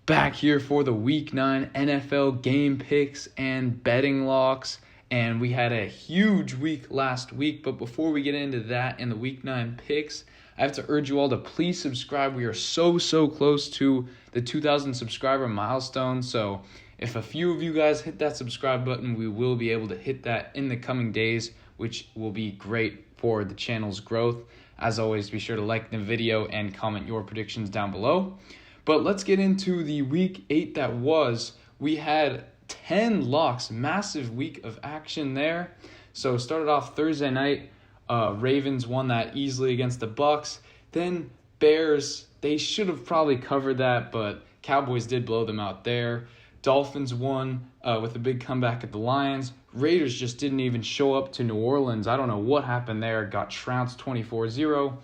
Back here for the Week 9 NFL game picks and betting locks. And we had a huge week last week. But before we get into that and the Week 9 picks, I have to urge you all to please subscribe. We are so close to the 2,000 subscriber milestone. So if a few of you guys hit that subscribe button, we will be able to hit that in the coming days, which will be great for the channel's growth. As always, be sure to like the video and comment your predictions down below. But let's get into the Week 8 that was. We had 10 locks, massive week of action there. So started off Thursday night, Ravens won that easily against the Bucks. Then Bears, they should have probably covered that, but Cowboys did blow them out there. Dolphins won with a big comeback at the Lions. Raiders just didn't even show up to New Orleans. I don't know what happened there. Got trounced 24-0.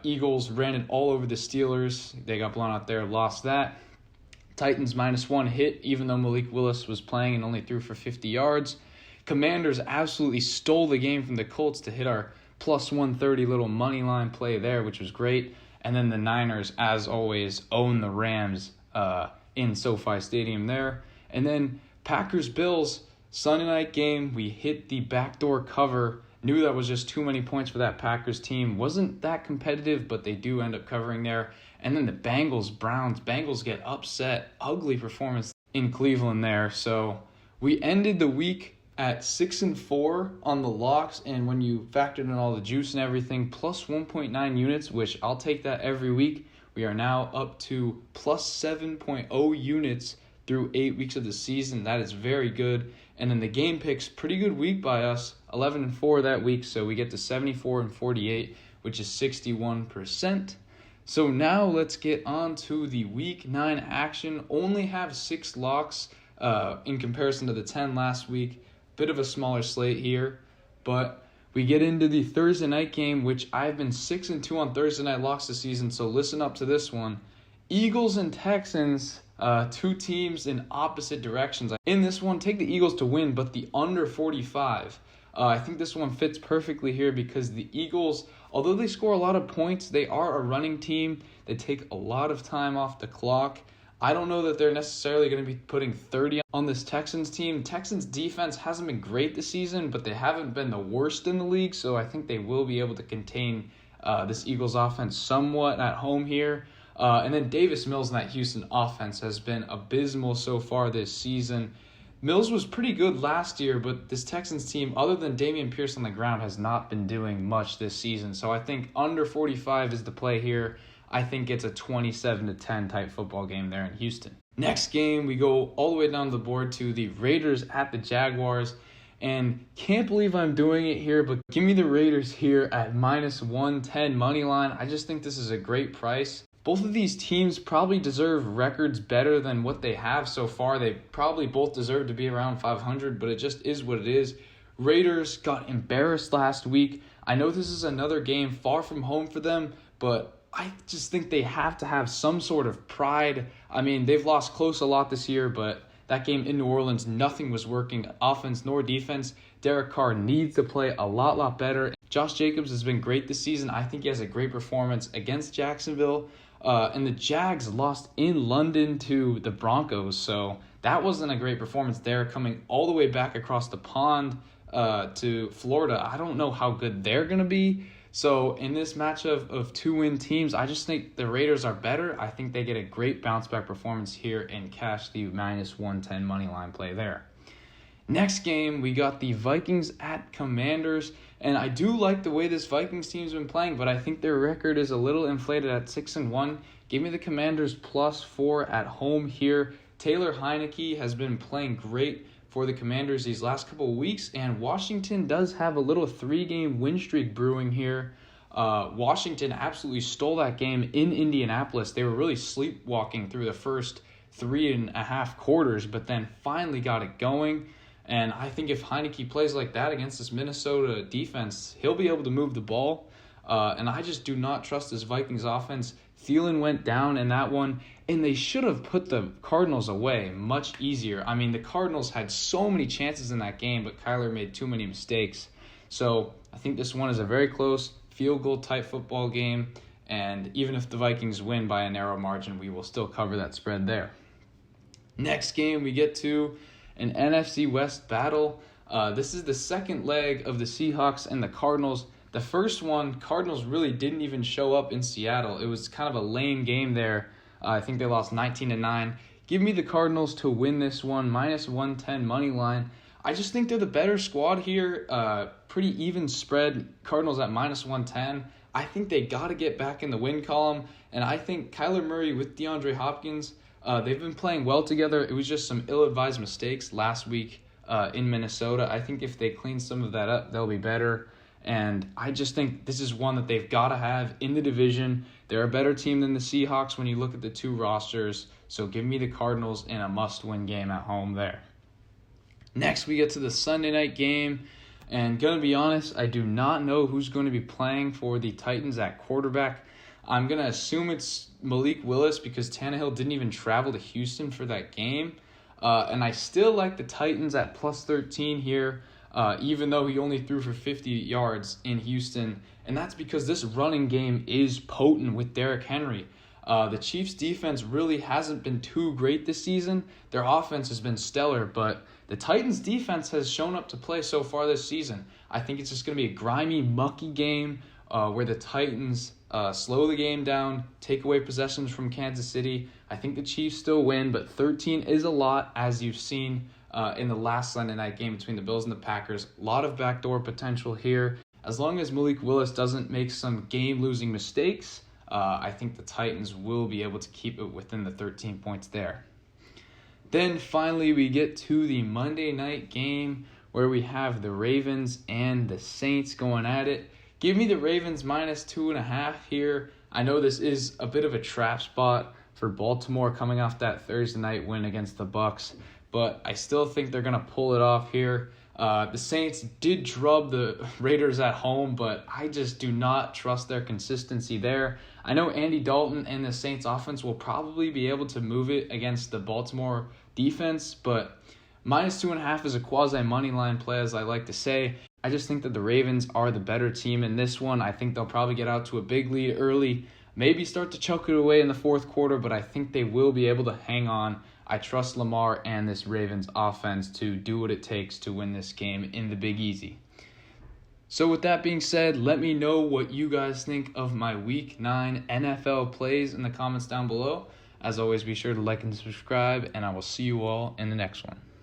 Eagles ran it all over the Steelers. They got blown out there, lost that. Titans -1 hit, even though Malik Willis was playing and only threw for 50 yards. Commanders absolutely stole the game from the Colts to hit our plus 130 little money line play there, which was great. And then the Niners, as always, own the Rams in SoFi Stadium there. And then Packers-Bills, Sunday night game, we hit the backdoor cover. Knew that was just too many points for that Packers team. Wasn't that competitive, but they do end up covering there. And then the Bengals-Browns. Bengals get upset. Ugly performance in Cleveland there. So we ended the week at 6-4 on the locks. And when you factored in all the juice and everything, plus 1.9 units, which I'll take that every week. We are now up to plus 7.0 units through 8 weeks of the season. That is very good. And then the game picks, pretty good week by us, 11-4 that week. So we get to 74-48, which is 61%. So now let's get on to the Week 9 action. Only have 6 locks in comparison to the 10 last week. Bit of a smaller slate here, but we get into the Thursday night game, which I've been 6-2 on Thursday night locks this season, so listen up to this one. Eagles and Texans, two teams in opposite directions. In this one, take the Eagles to win, but the under 45. I think this one fits perfectly here because the Eagles, although they score a lot of points, they are a running team. They take a lot of time off the clock. I don't know that they're necessarily going to be putting 30 on this Texans team. Texans defense hasn't been great this season, but they haven't been the worst in the league, so I think they will be able to contain this Eagles offense somewhat at home here. And then Davis Mills in that Houston offense has been abysmal so far this season. Mills was pretty good last year, but this Texans team, other than Dameon Pierce on the ground, has not been doing much this season. So I think under 45 is the play here. I think it's a 27-10 type football game there in Houston. Next game, we go all the way down the board to the Raiders at the Jaguars. And can't believe I'm doing it here, but give me the Raiders here at -110 money line. I just think this is a great price. Both of these teams probably deserve records better than what they have so far. They probably both deserve to be around 500, but it just is what it is. Raiders got embarrassed last week. I know this is another game far from home for them, but I just think they have to have some sort of pride. I mean, they've lost close a lot this year, but that game in New Orleans, nothing was working, offense nor defense. Derek Carr needs to play a lot better. Josh Jacobs has been great this season. I think he has a great performance against Jacksonville. And the Jags lost in London to the Broncos, so that wasn't a great performance there, coming all the way back across the pond to Florida. I don't know how good they're going to be. So in this matchup of 2-win teams, I just think the Raiders are better. I think they get a great bounce-back performance here and cash the -110 money line play there. Next game, we got the Vikings at Commanders, and I do like the way this Vikings team's been playing, but I think their record is a little inflated at 6-1. Give me the Commanders +4 at home here. Taylor Heineke has been playing great for the Commanders these last couple of weeks, and Washington does have a little 3-game win streak brewing here. Washington absolutely stole that game in Indianapolis. They were really sleepwalking through the first 3.5 quarters, but then finally got it going. And I think if Heineke plays like that against this Minnesota defense, he'll be able to move the ball. And I just do not trust this Vikings offense. Thielen went down in that one, and they should have put the Cardinals away much easier. I mean, the Cardinals had so many chances in that game, but Kyler made too many mistakes. So I think this one is a very close field goal type football game. And even if the Vikings win by a narrow margin, we will still cover that spread there. Next game, we get to an NFC West battle. This is the second leg of the Seahawks and the Cardinals. The first one, Cardinals really didn't even show up in Seattle. It was kind of a lame game there. I think they lost 19-9. Give me the Cardinals to win this one, -110 money line. I just think they're the better squad here. Pretty even spread. Cardinals at -110. I think they got to get back in the win column. And I think Kyler Murray with DeAndre Hopkins, they've been playing well together. It was just some ill-advised mistakes last week in Minnesota. I think if they clean some of that up, they'll be better. And I just think this is one that they've got to have in the division. They're a better team than the Seahawks when you look at the two rosters. So give me the Cardinals in a must-win game at home there. Next, we get to the Sunday night game. And going to be honest, I do not know who's going to be playing for the Titans at quarterback. I'm going to assume it's Malik Willis because Tannehill didn't even travel to Houston for that game. And I still like the Titans at +13 here. Even though he only threw for 50 yards in Houston. And that's because this running game is potent with Derrick Henry. The Chiefs' defense really hasn't been too great this season. Their offense has been stellar, but the Titans' defense has shown up to play so far this season. I think it's just going to be a grimy, mucky game where the Titans slow the game down, take away possessions from Kansas City. I think the Chiefs still win, but 13 is a lot, as you've seen in the last Sunday night game between the Bills and the Packers. A lot of backdoor potential here. As long as Malik Willis doesn't make some game-losing mistakes, I think the Titans will be able to keep it within the 13 points there. Then finally we get to the Monday night game where we have the Ravens and the Saints going at it. Give me the Ravens -2.5 here. I know this is a bit of a trap spot for Baltimore coming off that Thursday night win against the Bucs, but I still think they're going to pull it off here. The Saints did drub the Raiders at home, but I just do not trust their consistency there. I know Andy Dalton and the Saints offense will probably be able to move it against the Baltimore defense, but -2.5 is a quasi-money line play, as I like to say. I just think that the Ravens are the better team in this one. I think they'll probably get out to a big lead early, maybe start to choke it away in the fourth quarter, but I think they will be able to hang on. I trust Lamar and this Ravens offense to do what it takes to win this game in the Big Easy. So with that being said, let me know what you guys think of my Week 9 NFL plays in the comments down below. As always, be sure to like and subscribe, and I will see you all in the next one.